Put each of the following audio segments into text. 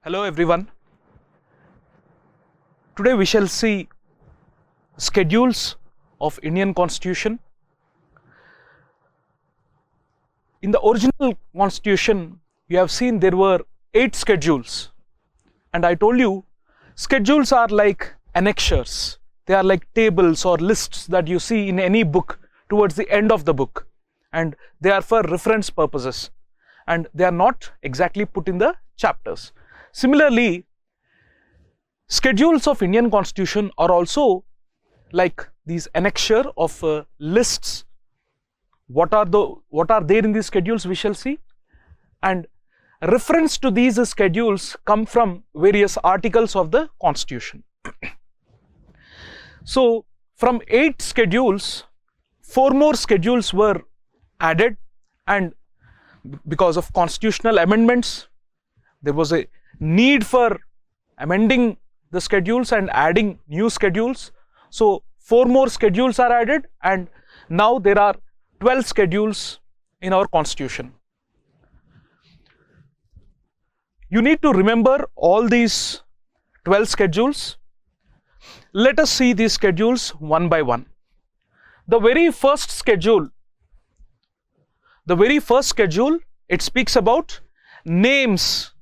Hello everyone. Today we shall see schedules of Indian Constitution. In the original Constitution, you have seen there were 8 schedules, and I told you schedules are like annexures. They are like tables or lists that you see in any book towards the end of the book, and they are for reference purposes, and they are not exactly put in the chapters. Similarly, schedules of Indian Constitution are also like these annexure of lists. What are there in these schedules we shall see, and reference to these schedules come from various articles of the Constitution. So from 8 schedules, 4 more schedules were added, and because of constitutional amendments, there was a need for amending the schedules and adding new schedules. So 4 more schedules are added, and now there are 12 schedules in our Constitution. You need to remember all these 12 schedules. Let us see these schedules one by one. The very first schedule, it speaks about names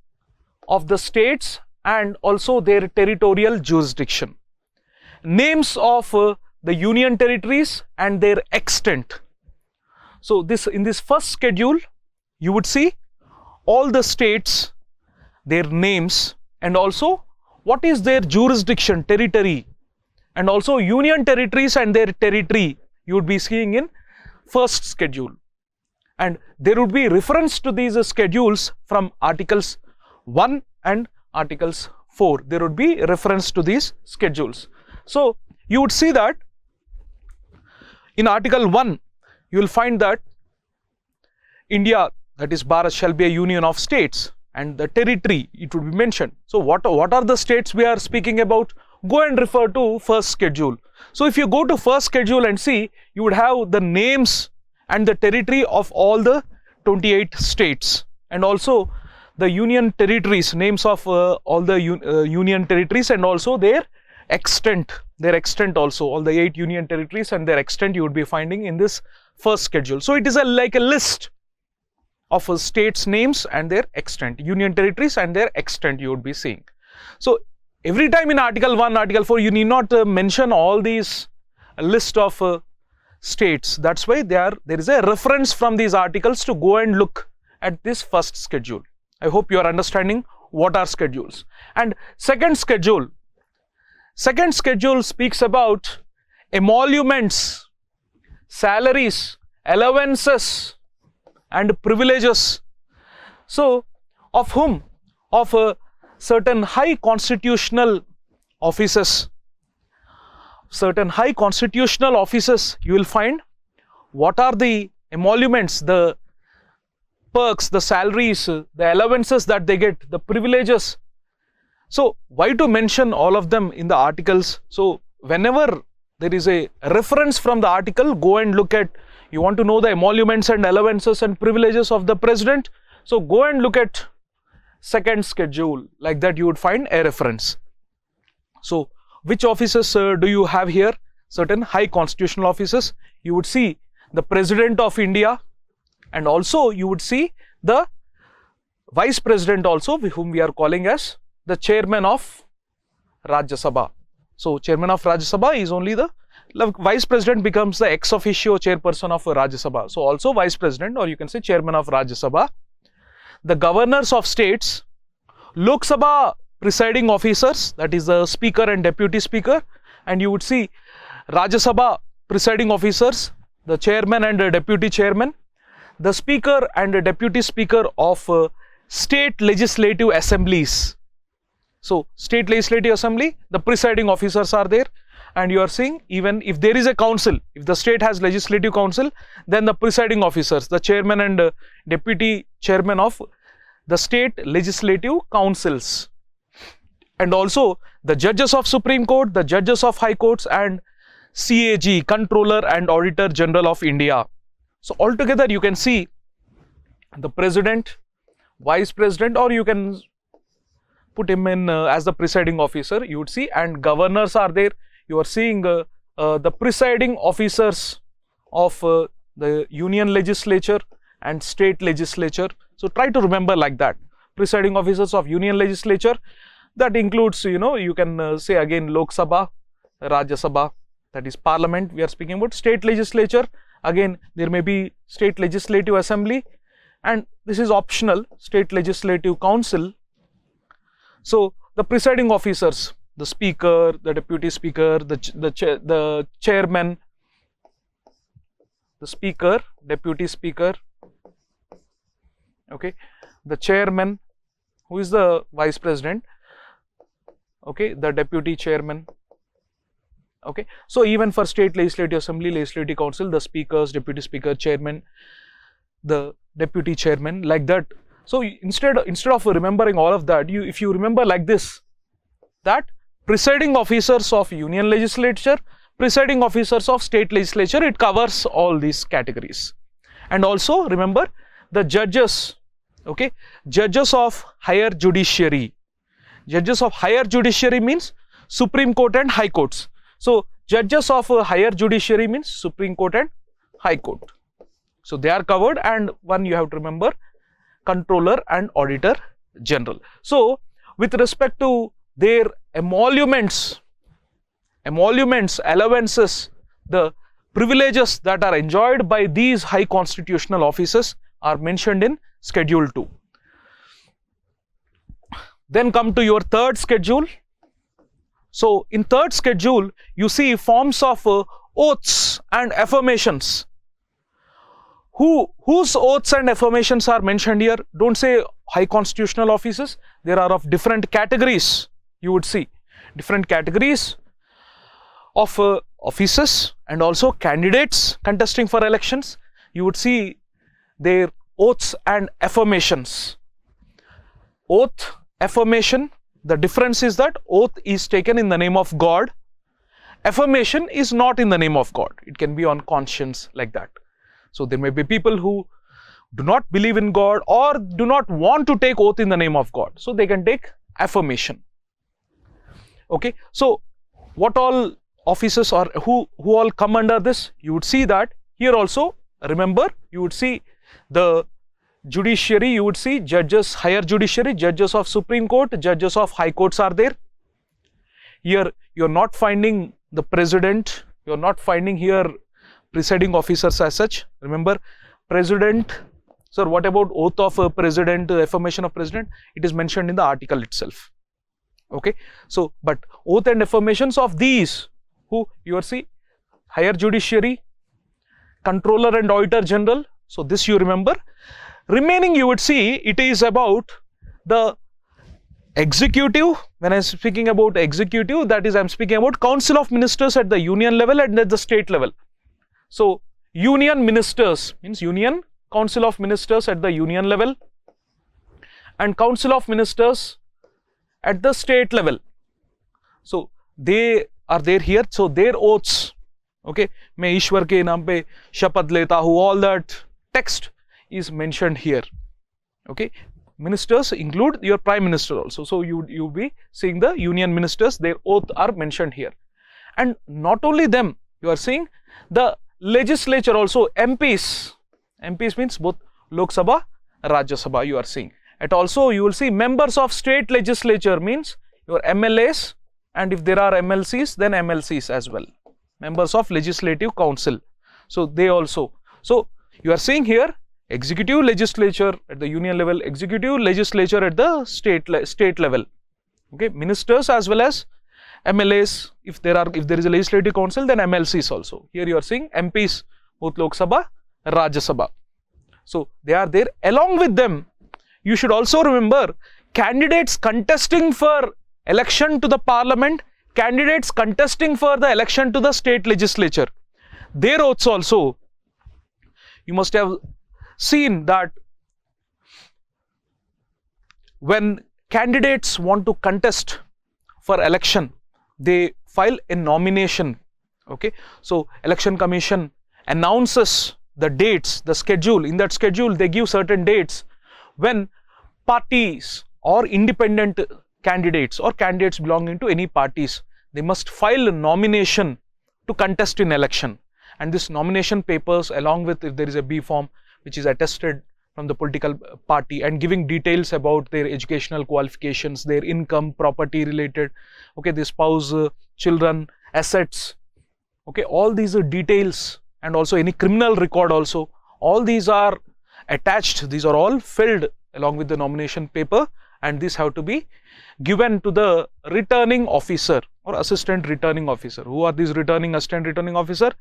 of the states and also their territorial jurisdiction. Names of the union territories and their extent. So in this first schedule, you would see all the states, their names, and also what is their jurisdiction, territory, and also union territories and their territory you would be seeing in first schedule. And there would be reference to these schedules from Articles 1 and Articles 4. There would be reference to these schedules. So you would see that in Article 1, you will find that India, that is Bharat, shall be a union of states, and the territory, it would be mentioned. So what are the states we are speaking about? Go and refer to first schedule. So if you go to first schedule and see, you would have the names and the territory of all the 28 states, and also the union territories, names of all the union territories, and also their extent also, all the 8 union territories and their extent you would be finding in this first schedule. So it is like a list of states' names and their extent, union territories and their extent you would be seeing. So every time in Article 1, Article 4, you need not mention all these list of states. That's why there is a reference from these articles to go and look at this first schedule. I hope you are understanding what are schedules. And second schedule speaks about emoluments, salaries, allowances, and privileges. So of whom? Of certain high constitutional offices. Certain high constitutional offices, you will find what are the emoluments, the perks, the salaries, the allowances that they get, the privileges. So why to mention all of them in the articles? So whenever there is a reference from the article, go and look at, you want to know the emoluments and allowances and privileges of the president, so go and look at second schedule. Like that you would find a reference. So which offices do you have here? Certain high constitutional offices. You would see the President of India, and also you would see the Vice President also, whom we are calling as the Chairman of Rajya Sabha. So Chairman of Rajya Sabha is only the Vice President becomes the ex officio Chairperson of Rajya Sabha. So also Vice President, or you can say Chairman of Rajya Sabha. The Governors of States, Lok Sabha presiding officers, that is the Speaker and Deputy Speaker, and you would see Rajya Sabha presiding officers, the Chairman and the Deputy Chairman, the Speaker and the Deputy Speaker of State Legislative Assemblies. So State Legislative Assembly, the presiding officers are there, and you are seeing even if there is a council, if the state has legislative council, then the presiding officers, the Chairman and Deputy Chairman of the state legislative councils, and also the judges of Supreme Court, the judges of High Courts, and CAG, Controller and Auditor General of India. So altogether you can see the President, Vice President, or you can put him in as the presiding officer, you would see, and governors are there. You are seeing the presiding officers of the union legislature and state legislature. So try to remember like that. Presiding officers of union legislature, that includes, you can say again Lok Sabha, Rajya Sabha, that is parliament we are speaking about. State legislature, again there may be state legislative assembly, and this is optional, state legislative council. So the presiding officers, the speaker, the deputy speaker, the chairman, the speaker, deputy speaker, okay, the chairman, who is the vice president, okay, the deputy chairman, okay. So even for state legislative assembly, legislative council, the speakers, deputy speaker, chairman, the deputy chairman, like that. So instead of remembering all of that, if you remember like this, that presiding officers of union legislature, presiding officers of state legislature, it covers all these categories. And also remember the judges, okay, judges of higher judiciary. Judges of higher judiciary means Supreme Court and High Courts. So judges of higher judiciary means Supreme Court and High Court. So they are covered. And one you have to remember, Controller and Auditor General. So with respect to their emoluments, allowances, the privileges that are enjoyed by these high constitutional officers are mentioned in Schedule 2. Then come to your third schedule. So in third schedule, you see forms of oaths and affirmations. Whose oaths and affirmations are mentioned here? Don't say high constitutional officers. There are of different categories. You would see different categories of officers and also candidates contesting for elections. You would see their oaths and affirmations. Oath, affirmation, the difference is that oath is taken in the name of God. Affirmation is not in the name of God. It can be on conscience, like that. So there may be people who do not believe in God or do not want to take oath in the name of God. So they can take affirmation. Okay. So what all officers are, who all come under this? You would see that here also, remember, you would see the judiciary, you would see judges, higher judiciary, judges of Supreme Court, judges of High Courts are there. Here you are not finding the president, you are not finding here presiding officers as such. Remember, president, sir, what about oath of president, affirmation of president? It is mentioned in the article itself. Okay. So, but oath and affirmations of these, who you are see, higher judiciary, controller and auditor general. So this you remember. Remaining you would see it is about the executive. When I am speaking about executive, that is I am speaking about council of ministers at the union level and at the state level. So union ministers means union, council of ministers at the union level and council of ministers at the state level. So they are there here. So their oaths, okay, मैं ईश्वर के नाम पे शपथ लेता हूँ, all that text is mentioned here. Okay, ministers include your prime minister also. So you be seeing the union ministers, their oath are mentioned here. And not only them, you are seeing the legislature also, MPs. MPs means both Lok Sabha, Rajya Sabha you are seeing. And also you will see members of state legislature means your MLAs, and if there are MLCs, then MLCs as well. Members of legislative council. So they also. So you are seeing here executive legislature at the union level, executive legislature at the state level. Okay, ministers as well as MLAs. If there is a legislative council, then MLCs also. Here you are seeing MPs, both Lok Sabha, Rajya Sabha. So they are there. Along with them, you should also remember candidates contesting for election to the parliament, candidates contesting for the election to the state legislature. Their oaths also, you must have seen that when candidates want to contest for election, they file a nomination. Okay, so election commission announces the dates, the schedule. In that schedule they give certain dates when parties or independent candidates or candidates belonging to any parties, they must file a nomination to contest in election, and this nomination papers, along with, if there is a B form which is attested from the political party and giving details about their educational qualifications, their income, property related, okay, their spouse, children, assets, okay, all these are details, and also any criminal record also, all these are attached, these are all filled along with the nomination paper, and these have to be given to the returning officer or assistant returning officer. Who are these assistant returning officer?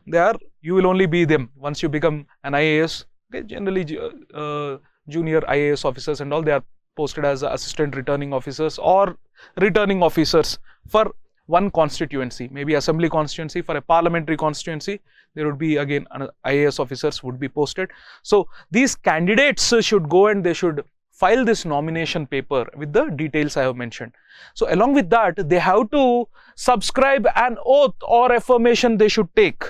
They are, you will only be them once you become an IAS. Okay, generally junior IAS officers and all, they are posted as assistant returning officers or returning officers for one constituency, maybe assembly constituency. For a parliamentary constituency, there would be again IAS officers would be posted. So these candidates should go and they should file this nomination paper with the details I have mentioned. So along with that, they have to subscribe an oath or affirmation they should take.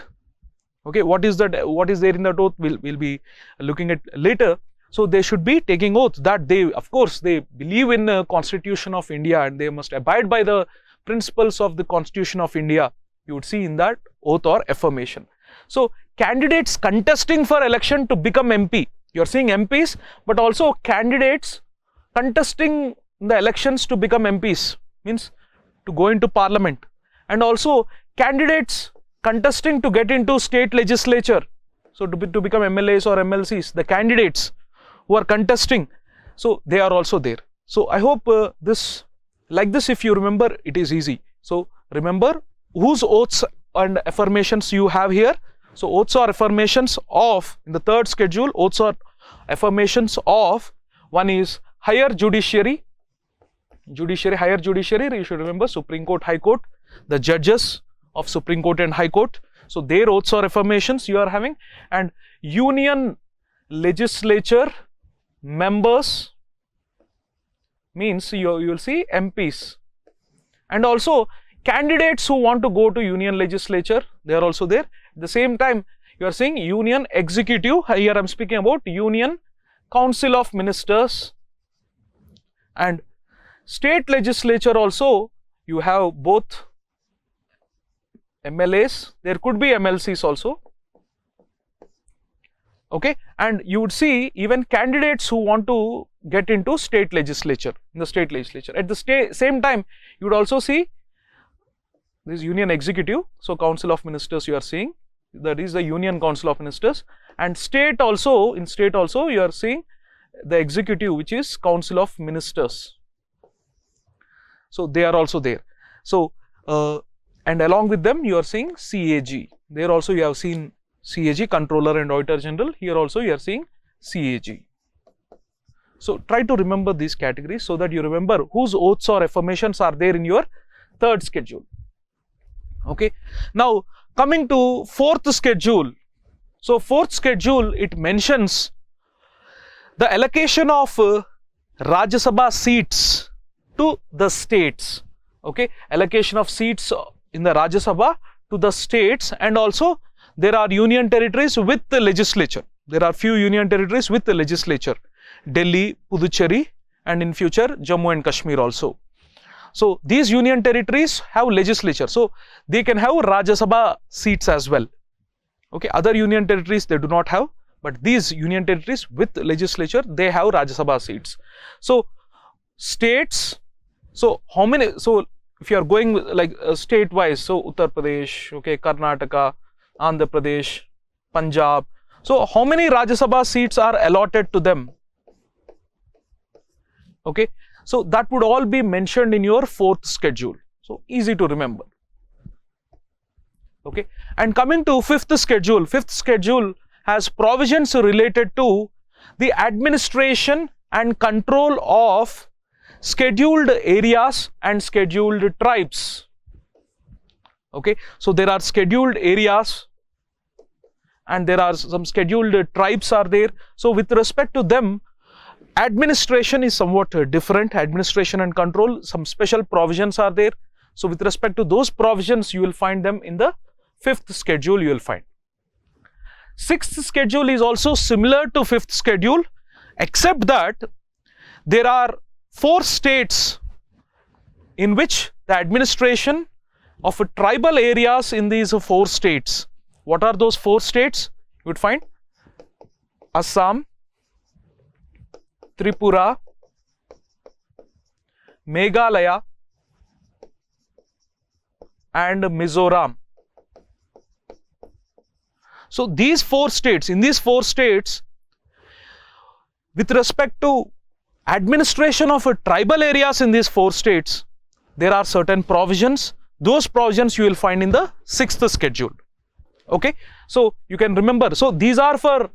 Okay, what is that? What is there in that oath? We'll be looking at later. So they should be taking oath that they, of course, they believe in the Constitution of India and they must abide by the principles of the Constitution of India. You would see in that oath or affirmation. So candidates contesting for election to become MP. You are seeing MPs, but also candidates contesting the elections to become MPs, means to go into parliament, and also candidates contesting to get into state legislature. So to become MLAs or MLCs, the candidates who are contesting, so they are also there. So I hope this, like this, if you remember, it is easy. So remember whose oaths and affirmations you have here. So oaths or affirmations of, in the third schedule, oaths or affirmations of, one is higher judiciary, higher judiciary, you should remember Supreme Court, High Court, the judges of Supreme Court and High Court. So their oaths or affirmations you are having, and union legislature members, means you will see MPs, and also candidates who want to go to union legislature, they are also there. At the same time, you are seeing union executive, here I am speaking about union council of ministers, and state legislature also you have both MLAs, there could be MLCs also, okay, and you would see even candidates who want to get into state legislature, in the state legislature. At the same time, you would also see this union executive, so council of ministers you are seeing, that is the union council of ministers, and state also, in state also you are seeing the executive, which is council of ministers. So they are also there. So and along with them you are seeing CAG, there also you have seen CAG, Controller and Auditor General, here also you are seeing CAG. So try to remember these categories so that you remember whose oaths or affirmations are there in your third schedule. Okay, now coming to fourth schedule. So fourth schedule, it mentions the allocation of Rajya Sabha seats to the states. Okay, allocation of seats in the Rajya Sabha to the states, and also there are union territories with the legislature. There are few union territories with the legislature, Delhi, Puducherry, and in future Jammu and Kashmir also. So these union territories have legislature, so they can have Rajya Sabha seats as well. Okay, other union territories they do not have, but these union territories with legislature, they have Rajya Sabha seats. So states, so how many, so if you are going like state wise, so Uttar Pradesh, okay, Karnataka, Andhra Pradesh, Punjab, so how many Rajya Sabha seats are allotted to them? Okay, so that would all be mentioned in your fourth schedule, so easy to remember. Okay, and coming to fifth schedule has provisions related to the administration and control of scheduled areas and scheduled tribes. Okay, so there are scheduled areas and there are some scheduled tribes are there. So with respect to them, administration is somewhat different, administration and control, some special provisions are there. So with respect to those provisions, you will find them in the fifth schedule you will find. Sixth schedule is also similar to fifth schedule, except that there are 4 states in which the administration of tribal areas in these 4 states. What are those 4 states? You would find Assam, Tripura, Meghalaya and Mizoram. So these 4 states, in these 4 states, with respect to administration of tribal areas in these 4 states, there are certain provisions. Those provisions you will find in the 6th schedule. Okay, so you can remember. So these are for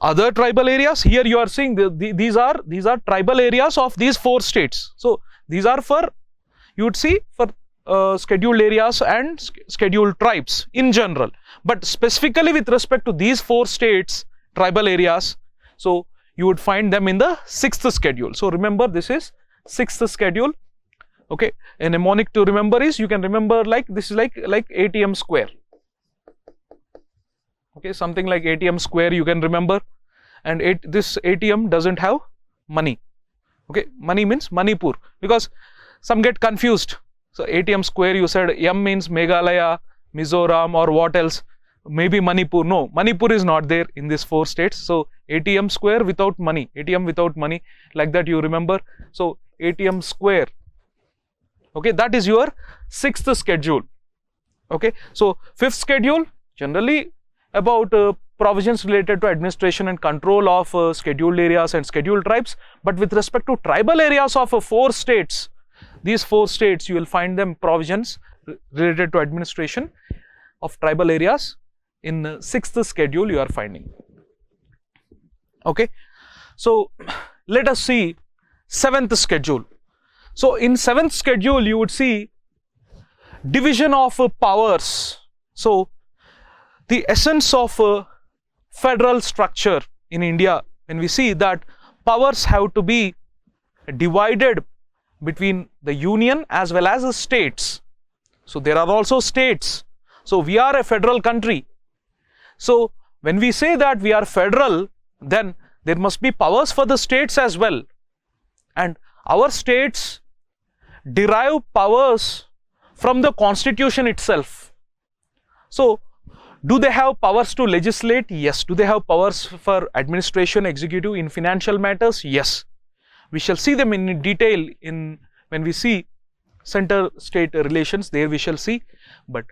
other tribal areas. Here you are seeing these are tribal areas of these 4 states. So these are for, you would see, for scheduled areas and scheduled tribes in general, but specifically with respect to these 4 states tribal areas, so you would find them in the 6th schedule. So remember, this is 6th schedule. Okay, a mnemonic to remember is, you can remember like this is like ATM square. Okay, something like ATM square you can remember, and this ATM doesn't have money. Okay, money means Manipur, because some get confused. So ATM square, you said M means Meghalaya, Mizoram, or what else? Maybe Manipur. No, Manipur is not there in these 4 states. So ATM square without money, ATM without money, like that you remember. So ATM square. Okay, that is your 6th schedule. Okay, so 5th schedule generally about provisions related to administration and control of scheduled areas and scheduled tribes. But with respect to tribal areas of 4 states, these 4 states you will find them provisions related to administration of tribal areas in 6th schedule you are finding. Okay, so let us see 7th schedule. So in 7th schedule you would see division of powers. So the essence of federal structure in India, when we see that powers have to be divided between the union as well as the states. So there are also states. So we are a federal country. So when we say that we are federal, then there must be powers for the states as well. And our states derive powers from the constitution itself. So do they have powers to legislate? Yes. Do they have powers for administration, executive, in financial matters? Yes. We shall see them in detail when we see center-state relations. There we shall see. But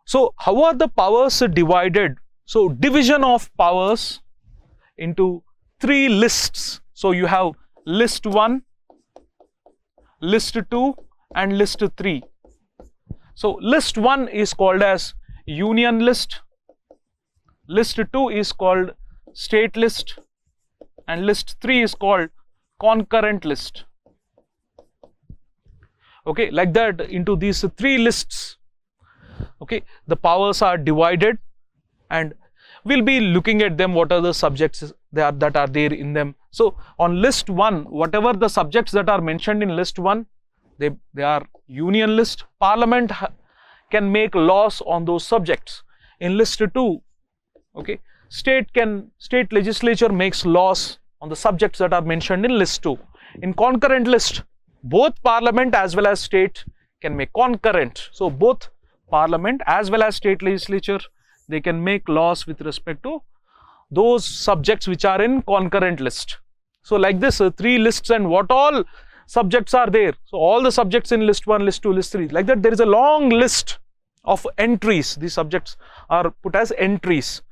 so how are the powers divided? So division of powers into 3 lists. So you have list 1, list 2 and list 3. So list 1 is called as union list, list 2 is called state list, and list 3 is called concurrent list. Okay, like that into these 3 lists. Okay, the powers are divided, and we'll be looking at them, what are the subjects that are there in them. So on list 1, whatever the subjects that are mentioned in list 1, they are union list. Parliament can make laws on those subjects. In list 2, okay, state legislature makes laws on the subjects that are mentioned in list 2. In concurrent list, both parliament as well as state can make concurrent. So both parliament as well as state legislature, they can make laws with respect to those subjects which are in concurrent list. So like this, 3 lists, and what all subjects are there. So all the subjects in list 1, list 2, list 3, like that there is a long list of entries. These subjects are put as entries.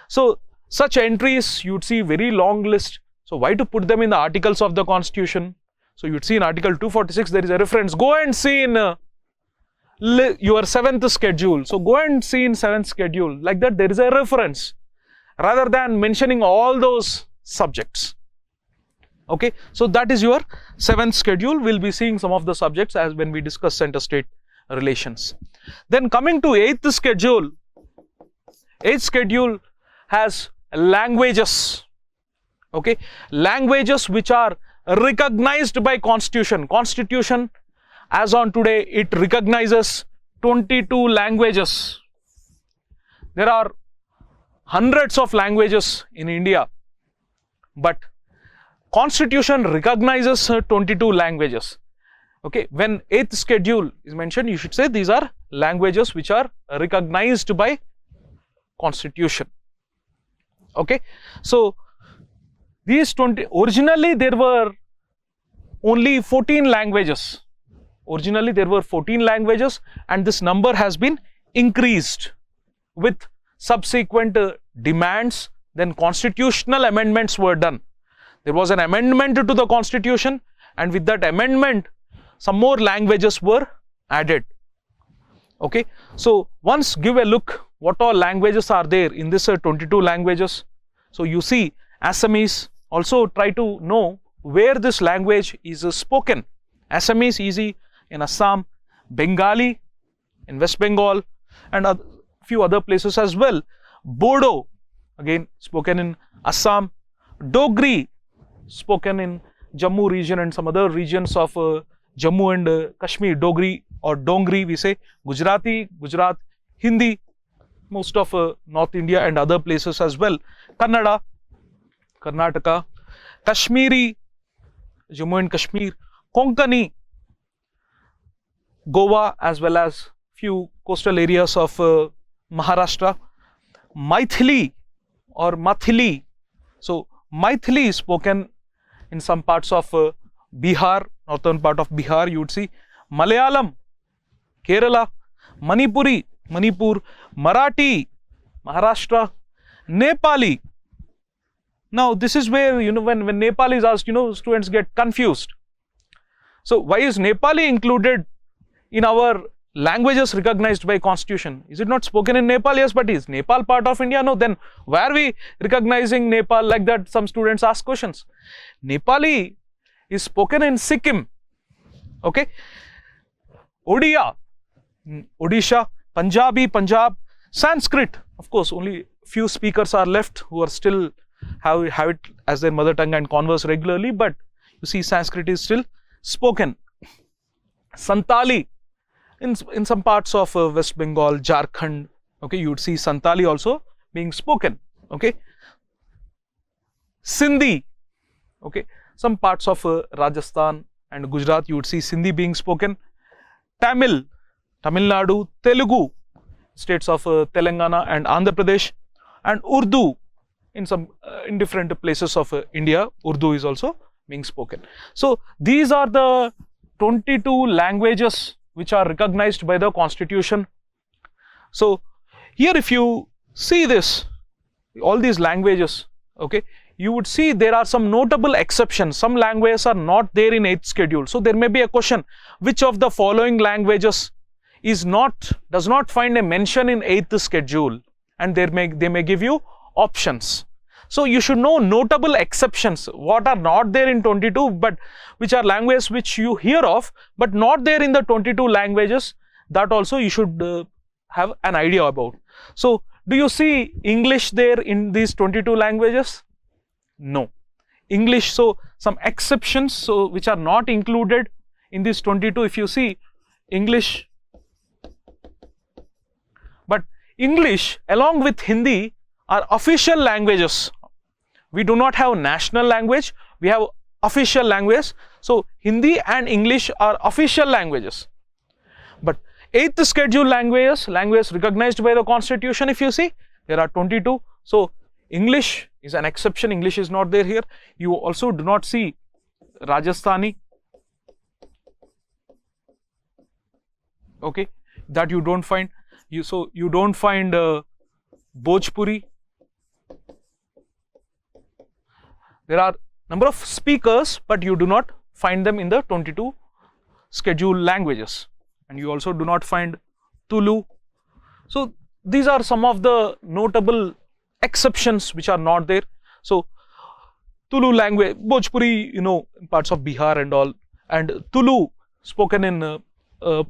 So such entries you would see very long list. So why to put them in the articles of the constitution? So you would see in article 246 there is a reference. Go and see in your 7th schedule. So go and see in 7th schedule. Like that there is a reference rather than mentioning all those subjects. Okay, so that is your 7th schedule. We'll be seeing some of the subjects as when we discuss center-state relations. Then coming to 8th schedule. 8th schedule has languages. Okay, languages which are recognized by constitution. Constitution as on today, it recognizes 22 languages. There are hundreds of languages in India, but Constitution recognizes 22 languages. Okay, when 8th schedule is mentioned, you should say these are languages which are recognized by constitution. Okay, so these 20, originally there were only 14 languages. Originally there were 14 languages, and this number has been increased with subsequent demands. Then constitutional amendments were done. There was an amendment to the constitution, and with that amendment some more languages were added. Okay, so once give a look what all languages are there in this 22 languages. So you see Assamese. Also try to know where this language is spoken. Assamese easy in Assam, Bengali in West Bengal, and a few other places as well. Bodo, again spoken in Assam. Dogri, spoken in Jammu region and some other regions of Jammu and Kashmir. Dogri or Dongri we say. Gujarati, Gujarat. Hindi, most of North India and other places as well. Kannada, Karnataka. Kashmiri, Jammu and Kashmir. Konkani, Goa, as well as few coastal areas of Maharashtra. Maithili or Mathili. So Maithili is spoken in some parts of Bihar, northern part of Bihar you would see. Malayalam, Kerala. Manipuri, Manipur. Marathi, Maharashtra. Nepali. Now this is where, you know, when Nepali is asked, you know, students get confused. So why is Nepali included in our languages recognized by constitution? Is it not spoken in Nepal? Yes, but is Nepal part of India? No. Then why are we recognizing Nepal? Like that some students ask questions. Nepali is spoken in Sikkim. Okay. Odia, Odisha. Punjabi, Punjab. Sanskrit, of course only few speakers are left who are still have it as their mother tongue and converse regularly, but you see Sanskrit is still spoken. Santali, in some parts of West Bengal, Jharkhand, okay, you would see Santali also being spoken. Okay. Sindhi, okay, some parts of Rajasthan and Gujarat you would see Sindhi being spoken. Tamil, Tamil Nadu. Telugu, states of Telangana and Andhra Pradesh. And Urdu, in some in different places of India, Urdu is also being spoken. So these are the 22 languages which are recognized by the constitution. So here if you see this, all these languages, okay, you would see there are some notable exceptions. Some languages are not there in 8th schedule. So there may be a question, which of the following languages does not find a mention in 8th schedule, and they may give you options. So you should know notable exceptions, what are not there in 22, but which are languages which you hear of, but not there in the 22 languages. That also you should have an idea about. So do you see English there in these 22 languages? No. English, so some exceptions, so which are not included in these 22. If you see English, but English along with Hindi are official languages. We do not have national language, we have official language. So Hindi and English are official languages. But 8th schedule languages recognized by the constitution, if you see, there are 22. So English is an exception, English is not there here. You also do not see Rajasthani, okay, that you don't find. So you don't find Bhojpuri. There are number of speakers, but you do not find them in the 22 scheduled languages, and you also do not find Tulu. So these are some of the notable exceptions which are not there. So Tulu language, Bhojpuri, you know, in parts of Bihar and all, and Tulu spoken in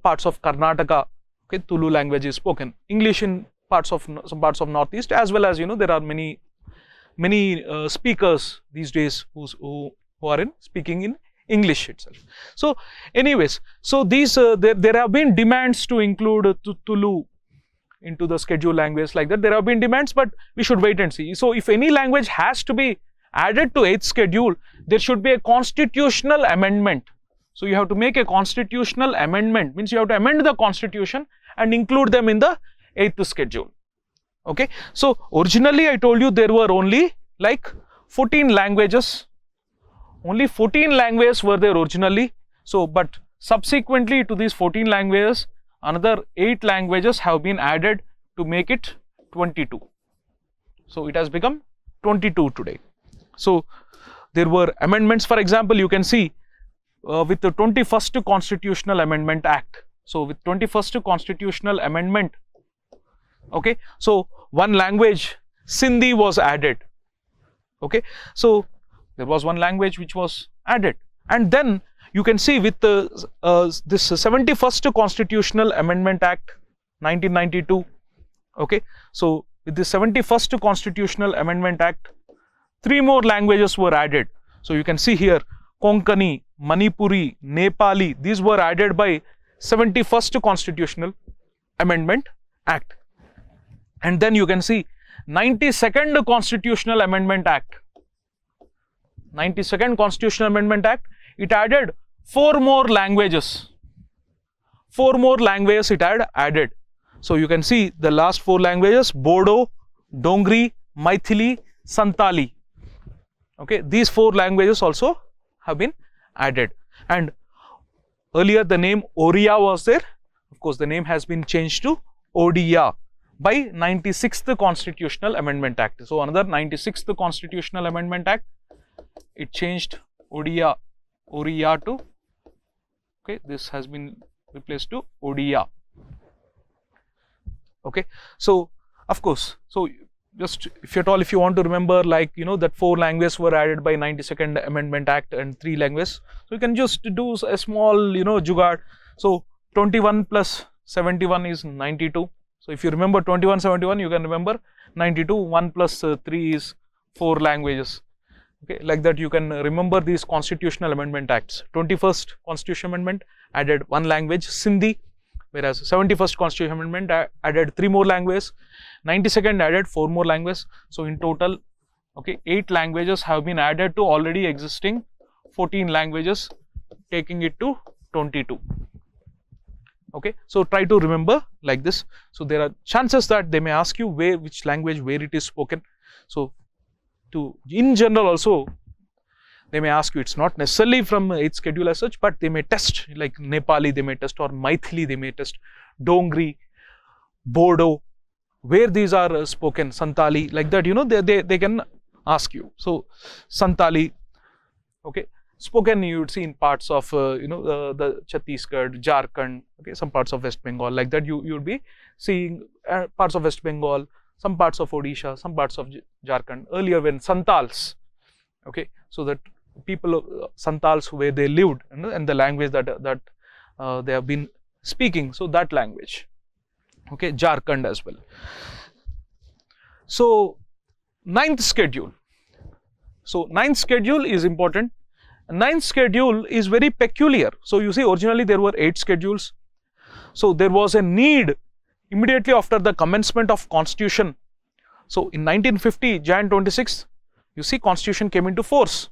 parts of Karnataka. Okay, Tulu language is spoken. English in some parts of Northeast, as well as, you know, there are many speakers these days who are speaking in English itself. So anyways, so these there have been demands to include Tulu into the schedule language, like that. There have been demands, but we should wait and see. So if any language has to be added to 8th schedule, there should be a constitutional amendment. So you have to make a constitutional amendment, means you have to amend the constitution and include them in the 8th schedule. Okay, so originally I told you there were only like 14 languages, only 14 languages were there originally. So but subsequently to these 14 languages, another 8 languages have been added to make it 22. So it has become 22 today. So there were amendments. For example, you can see with the 21st Constitutional Amendment Act. So with 21st Constitutional Amendment, okay, so one language, Sindhi, was added. Okay, so there was one language which was added, and then you can see with this 71st Constitutional Amendment Act 1992. Okay, so with the 71st Constitutional Amendment Act, 3 more languages were added. So you can see here Konkani, Manipuri, Nepali, these were added by 71st Constitutional Amendment Act. And then you can see 92nd Constitutional Amendment Act. 92nd Constitutional Amendment Act, it added 4 more languages. 4 more languages it had added. So you can see the last 4 languages: Bodo, Dongri, Maithili, Santali. Okay, these 4 languages also have been added. And earlier the name Oriya was there. Of course, the name has been changed to Odia by 96th Constitutional Amendment Act. So another 96th Constitutional Amendment Act, it changed Oriya to, okay, this has been replaced to Odia. Okay, so of course, so just if you want to remember, like, you know, that 4 languages were added by 92nd Amendment Act and 3 languages, so you can just do a small, you know, jugaad. So 21 plus 71 is 92. So if you remember 21, 71, you can remember 92. 1 plus 3 is 4 languages. Okay, like that you can remember these Constitutional Amendment Acts. 21st Constitutional Amendment added 1 language, Sindhi, whereas 71st Constitutional Amendment added 3 more languages, 92nd added 4 more languages. So in total, okay, 8 languages have been added to already existing 14 languages, taking it to 22. Okay, so try to remember like this. So there are chances that they may ask you which language, where it is spoken. So in general also, they may ask you, it's not necessarily from 8th schedule as such, but they may test, like Nepali they may test, or Maithili they may test, Dongri, Bodo, where these are spoken, Santali, like that, you know, they can ask you. So Santali, okay, spoken you would see in parts of you know, the Chhattisgarh, Jharkhand, okay, some parts of West Bengal, like that you would be seeing parts of West Bengal, some parts of Odisha, some parts of Jharkhand. Earlier when Santals, okay, so that people Santals where they lived, and the language that they have been speaking, so that language, okay, Jharkhand as well. So 9th schedule. So 9th schedule is important. 9th schedule is very peculiar. So you see, originally there were 8 schedules. So there was a need immediately after the commencement of Constitution. So in 1950, Jan 26, you see, Constitution came into force.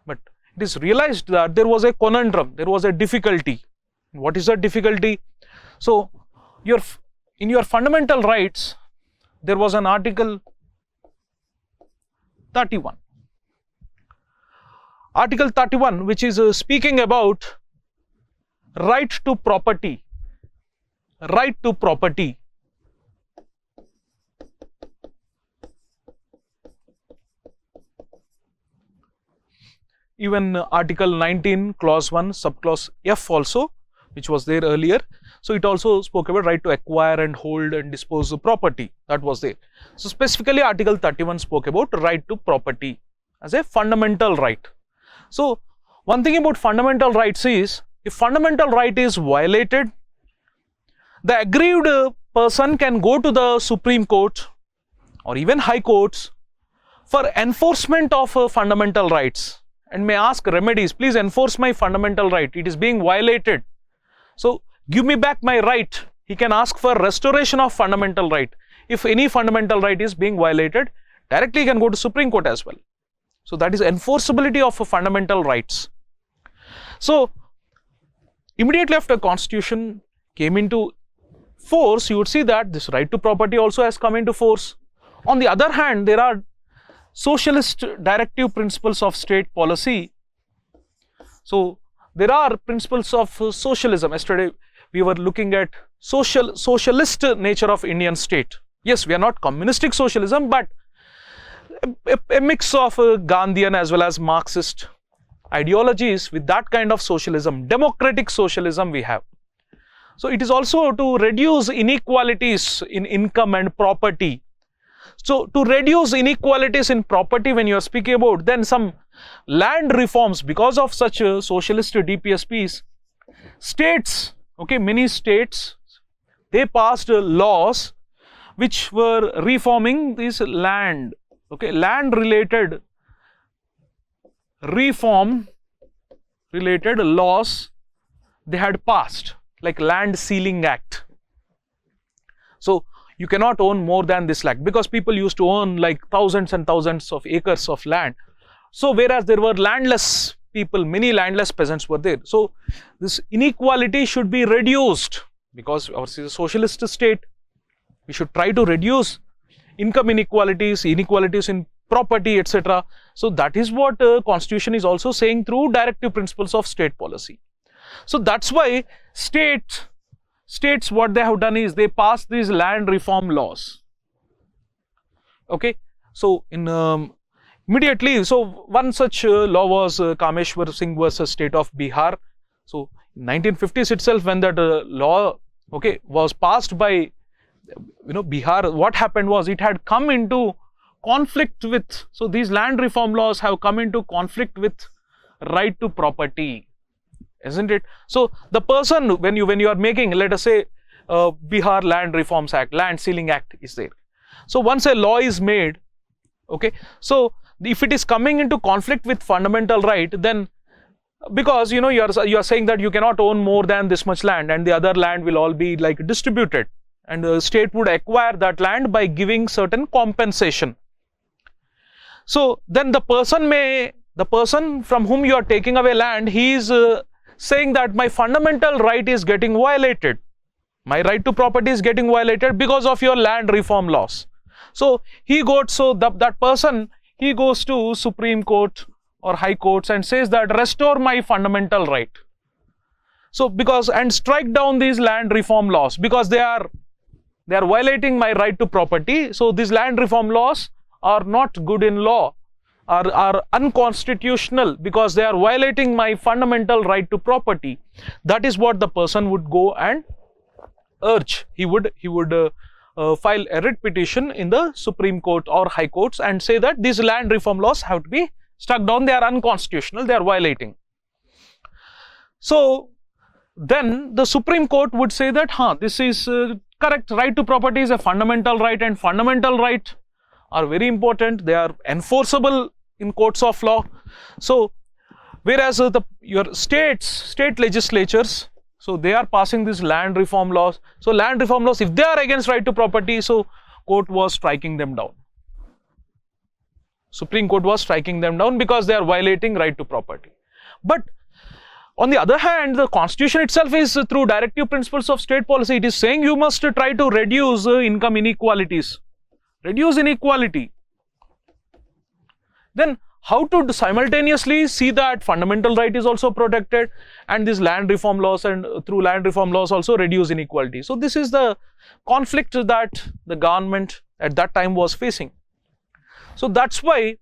But it is realized that there was a conundrum, there was a difficulty. What is that difficulty? So in your fundamental rights, there was an Article 31. Article 31, which is speaking about right to property. Right to property. Even Article 19, Clause 1, Subclause F also, which was there earlier. So it also spoke about right to acquire and hold and dispose of property. That was there. So specifically Article 31 spoke about right to property as a fundamental right. So one thing about fundamental rights is, if fundamental right is violated, the aggrieved person can go to the Supreme Court or even High Courts for enforcement of fundamental rights and may ask remedies. Please enforce my fundamental right. It is being violated. So give me back my right. He can ask for restoration of fundamental right. If any fundamental right is being violated, directly he can go to Supreme Court as well. So that is enforceability of fundamental rights. So immediately after Constitution came into force, you would see that this right to property also has come into force. On the other hand, there are socialist directive principles of state policy. So there are principles of socialism. Yesterday we were looking at socialist nature of Indian state. Yes, we are not communistic socialism, but a mix of Gandhian as well as Marxist ideologies with that kind of socialism, democratic socialism we have. So it is also to reduce inequalities in income and property. So to reduce inequalities in property, when you are speaking about, then some land reforms, because of such socialist DPSPs, states, okay, many states, they passed laws which were reforming this land, okay, land related reform related laws they had passed, like Land Ceiling Act. So you cannot own more than this lakh, because people used to own like thousands and thousands of acres of land. So whereas there were landless people, many landless peasants were there. So this inequality should be reduced, because ours is a socialist state. We should try to reduce income inequalities, inequalities in property, etc. So that is what Constitution is also saying through directive principles of state policy. So that's why states what they have done is they passed these land reform laws. Okay, so in immediately, so one such law was Kameshwar Singh versus State of Bihar. So in 1950s itself, when that law, okay, was passed by Bihar, what happened was it had come into conflict with, so these land reform laws have come into conflict with right to property, isn't it? So the person, when you are making, let us say Bihar Land Reforms Act, Land Ceiling Act is there. So once a law is made, okay, so if it is coming into conflict with fundamental right, then because you are saying that you cannot own more than this much land, and the other land will all be like distributed, and the state would acquire that land by giving certain compensation. So then the person from whom you are taking away land, he is saying that my fundamental right is getting violated. My right to property is getting violated because of your land reform laws. So that person, he goes to Supreme Court or High Courts and says that restore my fundamental right. So and strike down these land reform laws, because they are violating my right to property. So these land reform laws are not good in law, are unconstitutional, because they are violating my fundamental right to property. That is what the person would go and urge. He would file a writ petition in the Supreme Court or High Courts and say that these land reform laws have to be struck down. They are unconstitutional, they are violating. So then the Supreme Court would say that this is correct, right to property is a fundamental right, and fundamental right are very important, they are enforceable in courts of law. So whereas your state legislatures, so they are passing these land reform laws. So land reform laws, if they are against right to property, so court was striking them down. Supreme Court was striking them down because they are violating right to property. But on the other hand, the Constitution itself is through directive principles of state policy, it is saying you must try to reduce income inequalities, reduce inequality. Then how to simultaneously see that fundamental right is also protected, and these land reform laws, and through land reform laws also reduce inequality. So this is the conflict that the government at that time was facing. So that's why,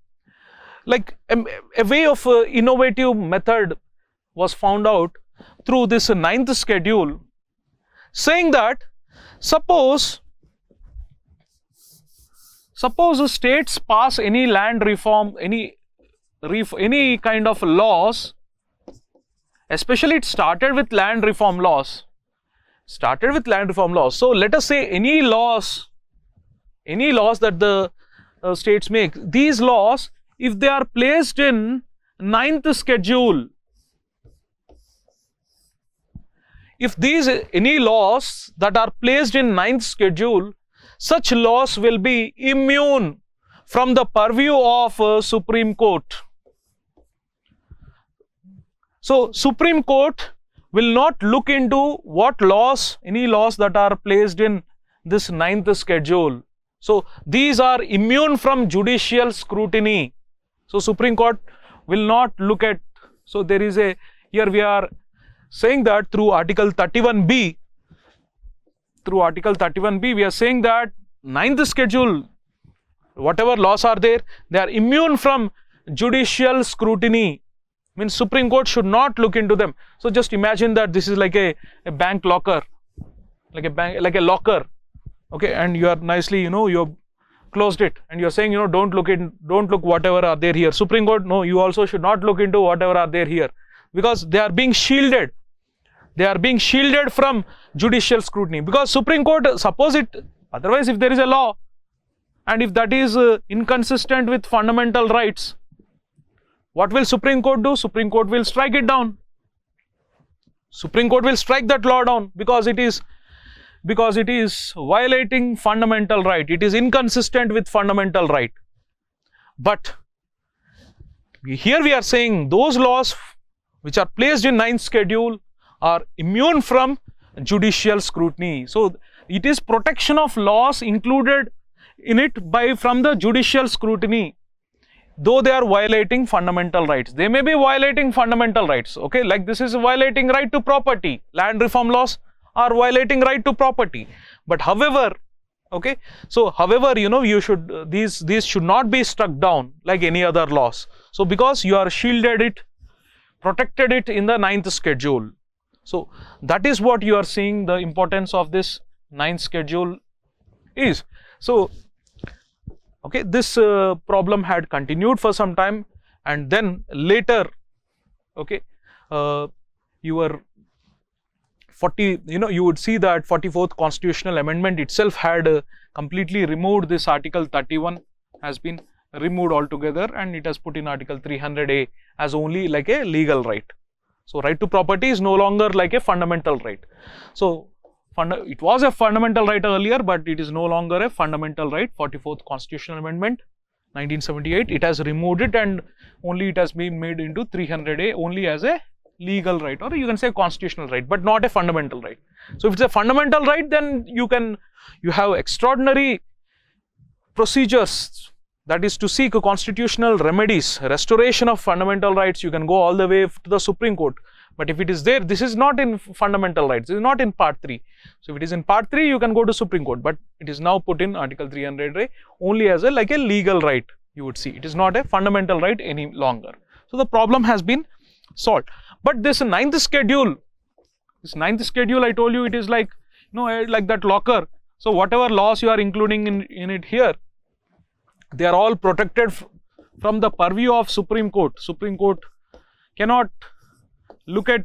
like a way of innovative method was found out through this 9th schedule, saying that suppose states pass any land reform, any kind of laws, especially it started with land reform laws. So let us say any laws that the states make, these laws, if they are placed in 9th schedule, if any laws that are placed in 9th schedule, such laws will be immune from the purview of Supreme Court. So Supreme Court will not look into what laws, any laws that are placed in this 9th schedule. So these are immune from judicial scrutiny. So Supreme Court will not look at, so there is a, here we are saying that through Article 31B, we are saying that 9th schedule, whatever laws are there, they are immune from judicial scrutiny. Means Supreme Court should not look into them. So just imagine that this is like a bank locker, like a locker, okay, and you are nicely, you have closed it, and you are saying, don't look whatever are there here. Supreme Court, no, you also should not look into whatever are there here, because they are being shielded. They are being shielded from judicial scrutiny, because Supreme Court, suppose it, otherwise if there is a law and if that is inconsistent with fundamental rights, what will Supreme Court do? Supreme Court will strike it down. Supreme Court will strike that law down because it is violating fundamental right. It is inconsistent with fundamental right. But here we are saying those laws which are placed in 9th schedule are immune from judicial scrutiny. So it is protection of laws included in it from the judicial scrutiny, though they are violating fundamental rights. They may be violating fundamental rights, okay, like this is violating right to property. Land reform laws are violating right to property. But however, okay, so however, you should, these should not be struck down like any other laws. So because you are shielded it, protected it in the 9th schedule. So that is what you are seeing the importance of this 9th schedule is. So okay, this problem had continued for some time, and then later, okay, you would see that 44th constitutional amendment itself had completely removed this Article 31, has been removed altogether, and it has put in Article 300A as only like a legal right. So right to property is no longer like a fundamental right. So it was a fundamental right earlier, but it is no longer a fundamental right. 44th Constitutional Amendment 1978, it has removed it, and only it has been made into 300A only as a legal right, or you can say constitutional right, but not a fundamental right. So if it's a fundamental right, then you have extraordinary procedures, that is to seek constitutional remedies, restoration of fundamental rights. You can go all the way to the Supreme Court. But if it is there, this is not in fundamental rights, it is not in part 3. So if it is in part 3, you can go to Supreme Court, but it is now put in Article 300A only as like a legal right, you would see. It is not a fundamental right any longer. So the problem has been solved. But this 9th schedule, I told you, it is like, like that locker. So whatever laws you are including in it here, they are all protected from the purview of Supreme Court. Supreme Court cannot look at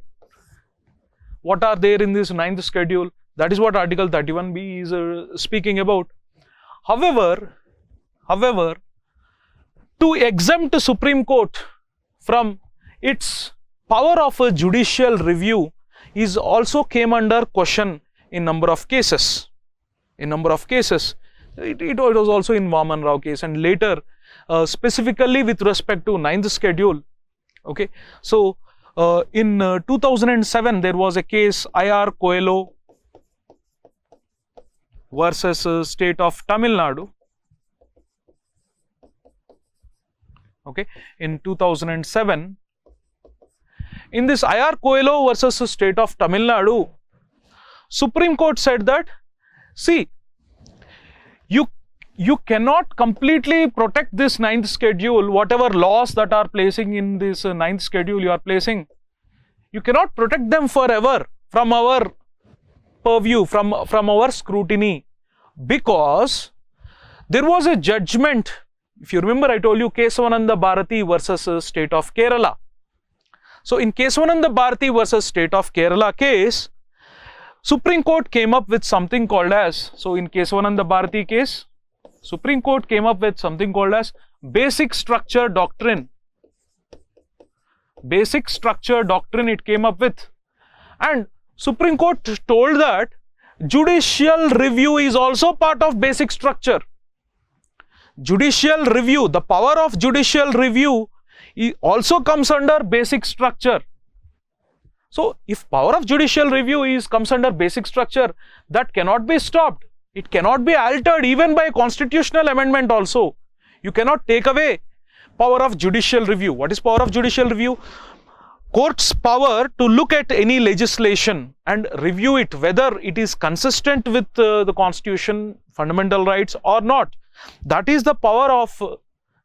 what are there in this 9th schedule. That is what Article 31B is speaking about. However, to exempt Supreme Court from its power of a judicial review is also came under question in number of cases. It was also in Vaman Rao case, and later specifically with respect to 9th schedule. Okay, so in 2007 there was a case IR Coelho versus state of Tamil Nadu. Okay, in 2007, in this IR Coelho versus state of Tamil Nadu, Supreme Court said that, see, you cannot completely protect this 9th schedule, whatever laws that are placing in this 9th schedule you are placing, you cannot protect them forever from our purview, from our scrutiny, because there was a judgment. If you remember, I told you Kesavananda Bharati versus state of Kerala. So in Kesavananda Bharati versus state of Kerala case, Supreme Court came up with something called as, so in Kesavananda Bharati case, Supreme Court came up with something called as basic structure doctrine. Basic structure doctrine it came up with, and Supreme Court told that judicial review is also part of basic structure. Judicial review, the power of judicial review also comes under basic structure. So if power of judicial review comes under basic structure, that cannot be stopped. It cannot be altered even by constitutional amendment also. You cannot take away power of judicial review. What is power of judicial review? Court's power to look at any legislation and review it, whether it is consistent with the constitution, fundamental rights or not. That is the power of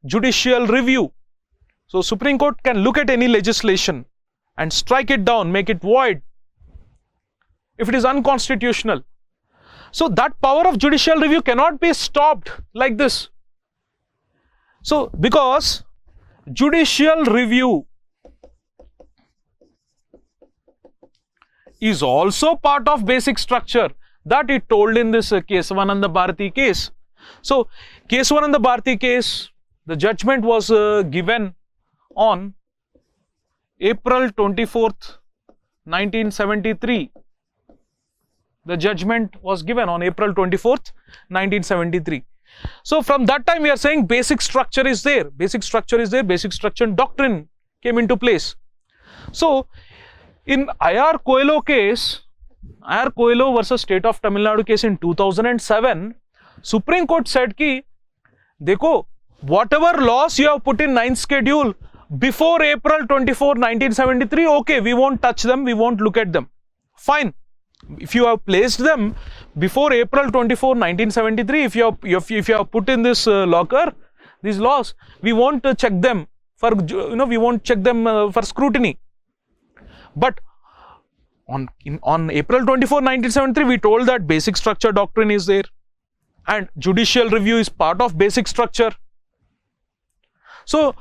judicial review. So Supreme Court can look at any legislation and strike it down, make it void if it is unconstitutional. So that power of judicial review cannot be stopped like this. So because judicial review is also part of basic structure, that it told in this Kesavananda Bharati case. So Kesavananda Bharati case, the judgment was given on April 24th, 1973. The judgment was given on April 24th, 1973. So from that time we are saying basic structure is there. Basic structure is there. Basic structure doctrine came into place. So in I.R. Coelho case, I.R. Coelho versus State of Tamil Nadu case in 2007, Supreme Court said ki, dekho, whatever laws you have put in 9th schedule before April 24, 1973, okay, we won't touch them, we won't look at them. Fine. If you have placed them before April 24, 1973, if you have put in this locker, these laws, we won't check them for, we won't check them for scrutiny. But on April 24, 1973, we told that basic structure doctrine is there and judicial review is part of basic structure. So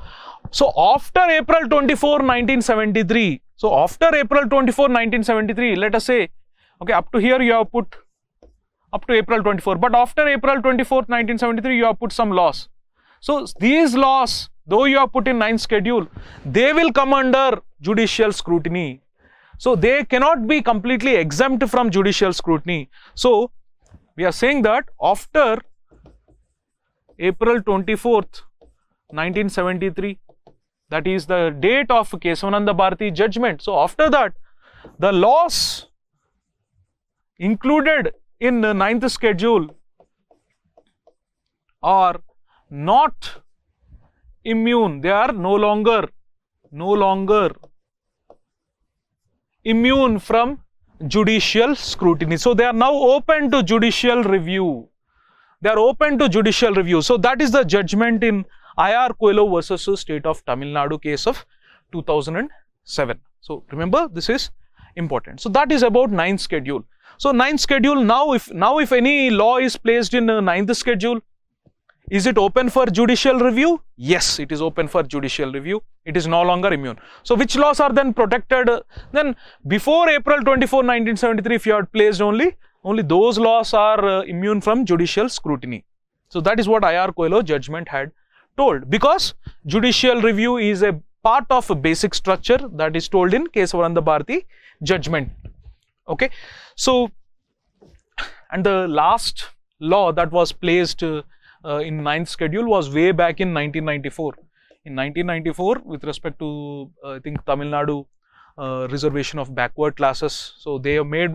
after April 24, 1973, let us say, okay, up to here you have put up to April 24, but after April 24, 1973, you have put some laws. So these laws, though you have put in 9th schedule, they will come under judicial scrutiny. So they cannot be completely exempt from judicial scrutiny. So we are saying that after April 24th, 1973, that is the date of Kesavananda Bharati judgment. So after that, the laws included in the 9th schedule are not immune. They are no longer immune from judicial scrutiny. So they are now open to judicial review. They are open to judicial review. So that is the judgment in I.R. Coelho versus State of Tamil Nadu case of 2007. So remember, this is important. So that is about 9th schedule. So 9th schedule, now if any law is placed in 9th schedule, is it open for judicial review? Yes, it is open for judicial review. It is no longer immune. So which laws are then protected? Then before April 24, 1973, if you had placed only those laws are immune from judicial scrutiny. So that is what I.R. Coelho judgment had told, because judicial review is a part of a basic structure that is told in Kesavananda Bharati judgment. Okay. So, and the last law that was placed in 9th schedule was way back in 1994. In 1994, with respect to I think Tamil Nadu reservation of backward classes, so they have made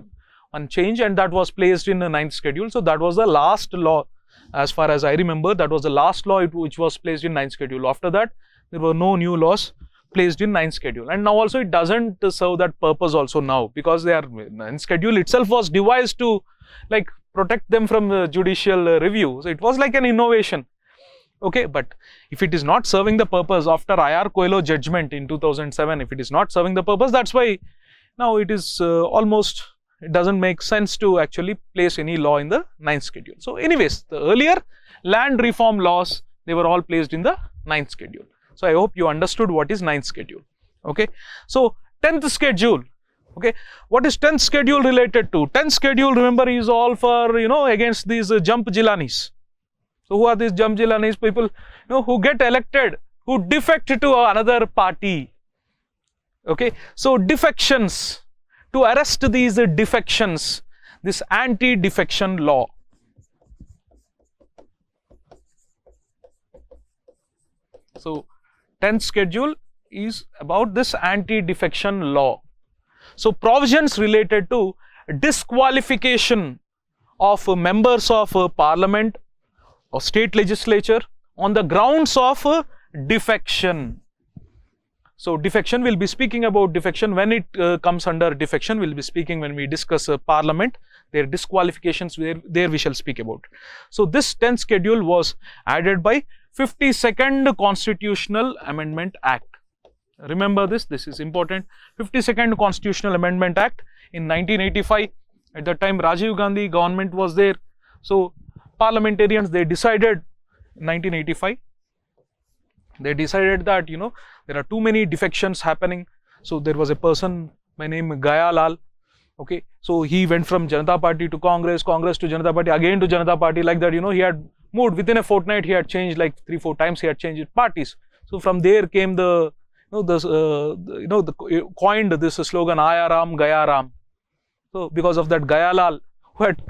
one change and that was placed in the 9th schedule. So that was the last law, as far as I remember, that was the last law which was placed in 9th schedule. After that, there were no new laws placed in 9th schedule, and now also it doesn't serve that purpose also now, because their 9th schedule itself was devised to like protect them from the judicial review. So it was like an innovation. Okay, but if it is not serving the purpose after I.R. Coelho judgment in 2007, if it is not serving the purpose, that's why now it is almost, it doesn't make sense to actually place any law in the 9th schedule. So anyways, the earlier land reform laws, they were all placed in the 9th schedule. So I hope you understood what is 9th schedule. Okay. So 10th schedule. Okay. What is 10th schedule related to? 10th schedule, remember, is all for, against these jump Jilanis. So who are these jump Jilanis? People, who get elected, who defect to another party. Okay. So defections, to arrest these defections, this anti-defection law. So 10th schedule is about this anti-defection law. So provisions related to disqualification of members of parliament or state legislature on the grounds of defection. So defection, we'll be speaking about defection when it comes under defection. We'll be speaking when we discuss parliament, their disqualifications, there we shall speak about. So this 10th schedule was added by 52nd Constitutional Amendment Act. Remember this is important. 52nd Constitutional Amendment Act in 1985. At that time Rajiv Gandhi government was there. So parliamentarians, they decided in 1985, they decided that there are too many defections happening. So there was a person by name Gaya Lal. Okay, so he went from Janata Party to Congress, Congress to Janata Party, again to Janata Party, like that. He had moved within a fortnight. He had changed like 3-4 times. He had changed parties. So from there came the coined this slogan Aya Ram Gaya Ram. So because of that, Gaya Lal, who had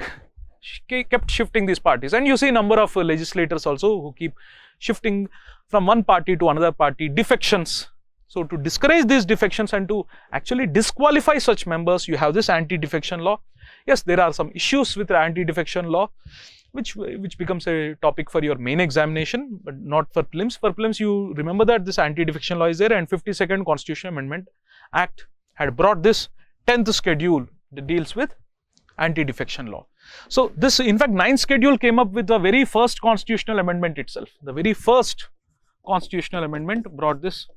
kept shifting these parties, and you see number of legislators also who keep shifting from one party to another party, defections. So to discourage these defections and to actually disqualify such members, you have this anti-defection law. Yes, there are some issues with the anti-defection law, which becomes a topic for your main examination, but not for prelims. For prelims, you remember that this anti-defection law is there, and 52nd Constitutional Amendment Act had brought this 10th schedule that deals with anti-defection law. So this, in fact, 9th schedule came up with the very first constitutional amendment itself. The very first constitutional amendment brought this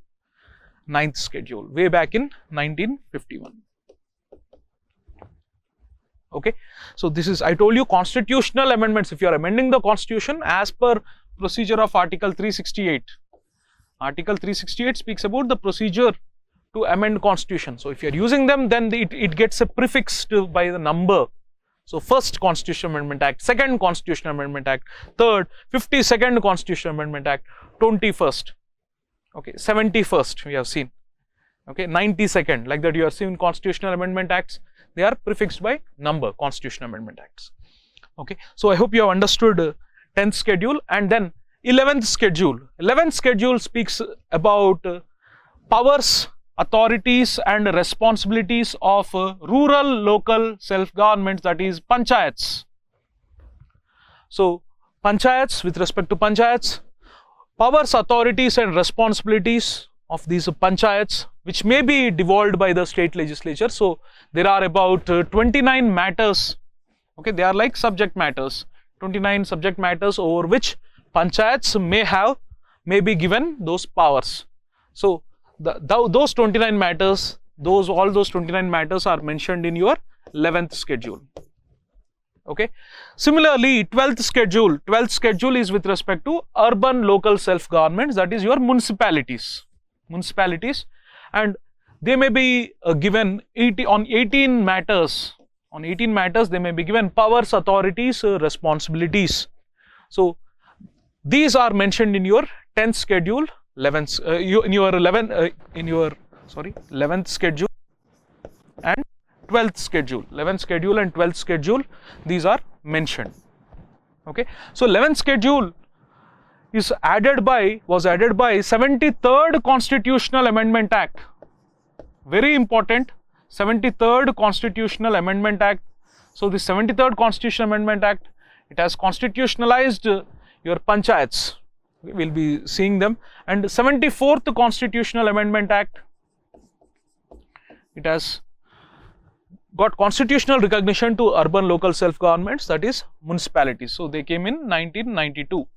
9th schedule way back in 1951. Okay, so this is, I told you, constitutional amendments. If you are amending the constitution as per procedure of Article 368, Article 368 speaks about the procedure to amend constitution. So if you are using them, then it gets a prefix by the number. So first Constitutional Amendment Act, second Constitutional Amendment Act, third, 52nd Constitutional Amendment Act, 21st, okay, 71st we have seen, okay, 92nd, like that you are seeing Constitutional Amendment Acts, they are prefixed by number, Constitutional Amendment Acts. Okay, so I hope you have understood 10th schedule. And then 11th schedule. 11th schedule speaks about powers, authorities and responsibilities of rural local self-governments, that is panchayats. So panchayats, with respect to panchayats, powers, authorities and responsibilities of these panchayats, which may be devolved by the state legislature. So there are about 29 matters, okay, they are like subject matters, 29 subject matters over which panchayats may be given those powers. So those 29 matters, all those 29 matters are mentioned in your 11th schedule. Okay. Similarly, 12th schedule. 12th schedule is with respect to urban local self-governments, that is your municipalities. Municipalities, and they may be given on 18 matters. On 18 matters, they may be given powers, authorities, responsibilities. So these are mentioned in your 10th schedule, 11th schedule and 12th schedule. 11th schedule and 12th schedule, these are mentioned. Okay, so 11th schedule was added by 73rd Constitutional Amendment Act. Very important, 73rd Constitutional Amendment Act. So the 73rd Constitutional Amendment Act, it has constitutionalized your panchayats. We will be seeing them. And 74th Constitutional Amendment Act, it has got constitutional recognition to urban local self-governments, that is municipalities. So they came in 1992.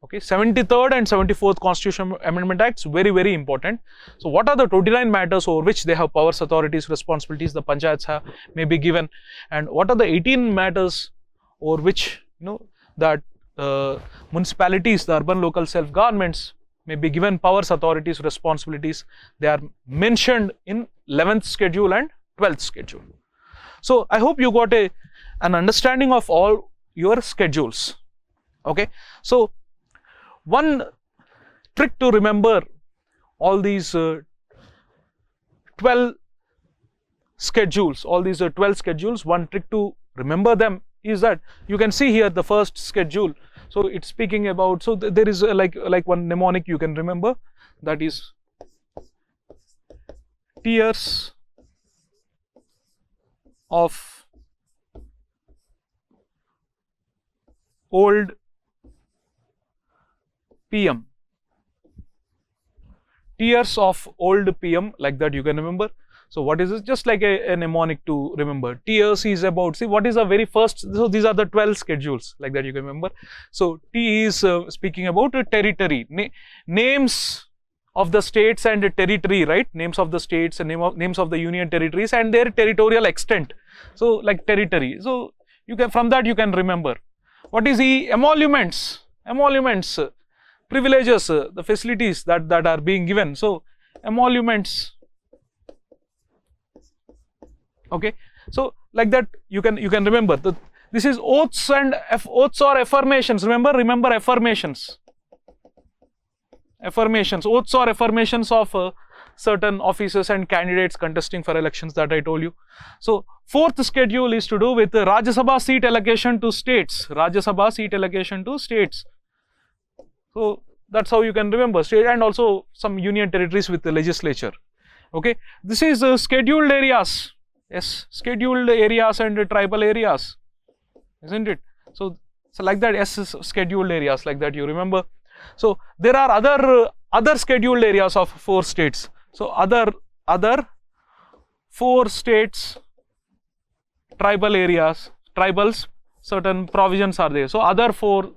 Okay, 73rd and 74th Constitutional Amendment Acts, very, very important. So what are the 29 matters over which they have powers, authorities, responsibilities, the panchayats may be given, and what are the 18 matters over which that municipalities, the urban local self-governments may be given powers, authorities, responsibilities. They are mentioned in 11th schedule and 12th schedule. So I hope you got an understanding of all your schedules. Okay, so one trick to remember all these 12 schedules, one trick to remember them is that you can see here the first schedule. So it's speaking about, so there is like one mnemonic you can remember, that is tiers of old PM. Tiers of old PM, like that you can remember. So what is this? Just like a mnemonic to remember. Tiers is about, see what is the very first, so these are the 12 schedules, like that you can remember. So T is speaking about a territory, names of the states and territory, right? Names of the states and names of the union territories and their territorial extent. So like territory. So you can, from that you can remember. What is the emoluments? Emoluments, privileges, the facilities that are being given. So emoluments. Okay, so like that you can remember that this is oaths and oaths or affirmations. Remember affirmations. Affirmations, oaths or affirmations of certain officers and candidates contesting for elections that I told you. So fourth schedule is to do with Rajya Sabha seat allocation to states. Rajya Sabha seat allocation to states. So that's how you can remember state, and also some union territories with the legislature. Okay, this is scheduled areas. Yes, scheduled areas and tribal areas, isn't it? So like that, S is scheduled areas, like that you remember. So there are other scheduled areas of 4 states. So other 4 states, tribal areas, tribals, certain provisions are there. So other 4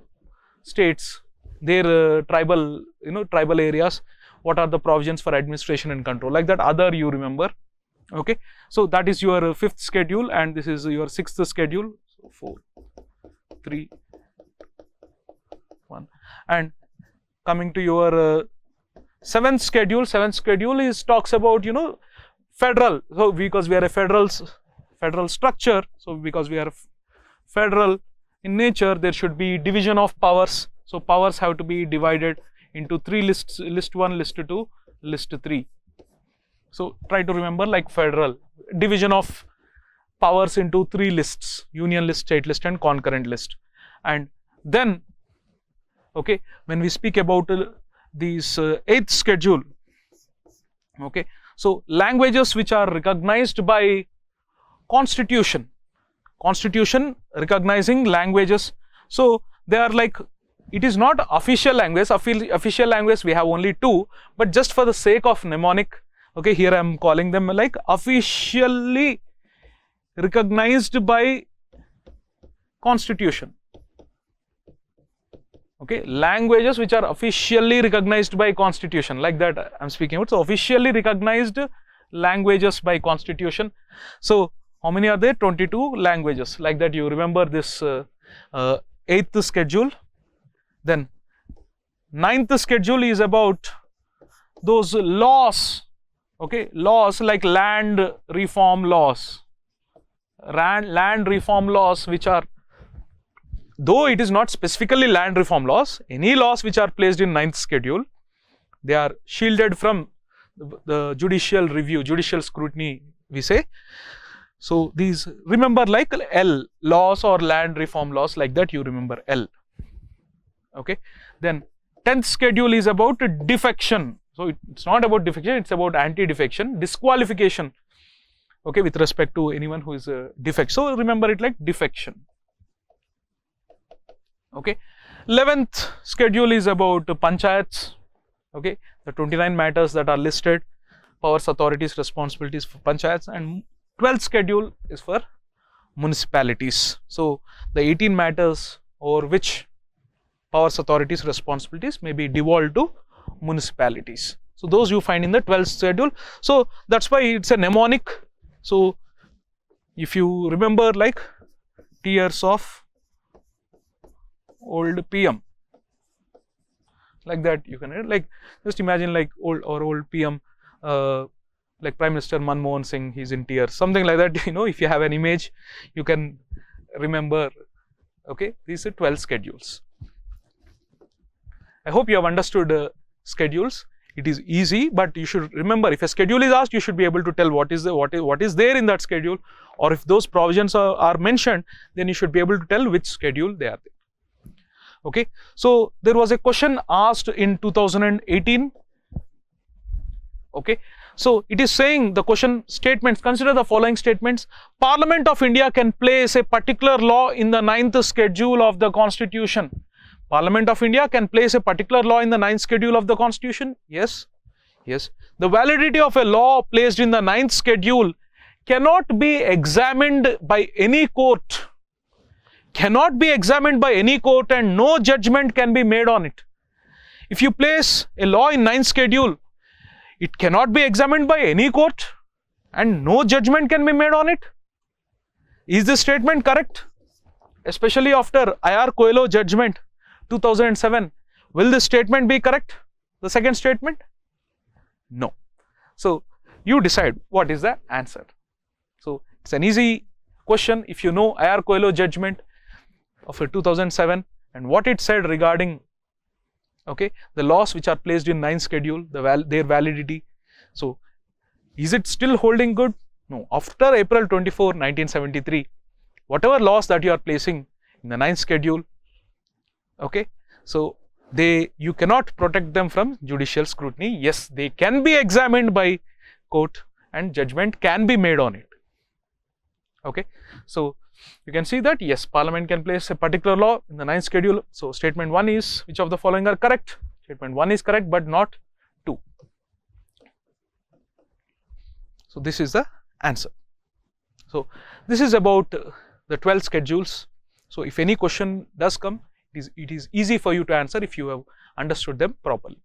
states, their tribal areas, what are the provisions for administration and control, like that other you remember. Okay, so that is your 5th schedule, and this is your 6th schedule. So 4, 3, 1, and coming to your 7th schedule. 7th schedule is talks about federal. So because we are a federal structure, so because we are federal in nature, there should be division of powers. So powers have to be divided into 3 lists: list 1, list 2, list 3. So try to remember, like federal division of powers into 3 lists: union list, state list, and concurrent list. And then, okay, when we speak about these 8th schedule, okay, so languages which are recognized by constitution recognizing languages. So they are like, it is not official language. Official language we have only 2, but just for the sake of mnemonic, okay, here I am calling them like officially recognized by constitution. Okay, languages which are officially recognized by constitution, like that I am speaking about. So officially recognized languages by constitution. So how many are there? 22 languages, like that you remember this 8th schedule. Then 9th schedule is about those laws. Okay, laws like land reform laws, land reform laws, which are, though it is not specifically land reform laws, any laws which are placed in 9th schedule, they are shielded from the judicial review, judicial scrutiny, we say. So these, remember, like L, laws or land reform laws, like that you remember L. Okay, then 10th schedule is about defection. So it's not about defection, it's about anti-defection, disqualification, okay, with respect to anyone who is a defect. So remember it like defection. Okay, 11th schedule is about panchayats. Okay, the 29 matters that are listed, powers, authorities, responsibilities for panchayats, and 12th schedule is for municipalities. So the 18 matters over which powers, authorities, responsibilities may be devolved to municipalities. So those you find in the 12th schedule. So that's why it's a mnemonic. So if you remember, like tiers of old PM, like that you can, like, just imagine like old PM, like Prime Minister Manmohan Singh, he's in tiers, something like that. If you have an image, you can remember. Okay, these are 12 schedules. I hope you have understood schedules. It is easy, but you should remember, if a schedule is asked, you should be able to tell what is there in that schedule, or if those provisions are mentioned, then you should be able to tell which schedule they are there. Okay, so there was a question asked in 2018. Okay, So it is saying, the question statements, consider the following statements. Parliament of India can place a particular law in the 9th schedule of the Constitution. Parliament of India can place a particular law in the 9th schedule of the Constitution. Yes. Yes. The validity of a law placed in the 9th schedule cannot be examined by any court. Cannot be examined by any court, and no judgment can be made on it. If you place a law in 9th schedule, it cannot be examined by any court and no judgment can be made on it. Is this statement correct? Especially after I.R. Coelho judgment 2007, will this statement be correct? The second statement? No. So you decide what is the answer. So it's an easy question if you know I.R. Coelho judgment of 2007 and what it said regarding the laws which are placed in 9th schedule, their validity. So is it still holding good? No. After April 24, 1973, whatever laws that you are placing in the 9th schedule, so you cannot protect them from judicial scrutiny. Yes, they can be examined by court and judgment can be made on it. So you can see that yes, Parliament can place a particular law in the 9th schedule. So statement 1 is, which of the following are correct? Statement 1 is correct but not 2. So this is the answer. So this is about the 12 schedules. So if any question does come, it is easy for you to answer if you have understood them properly.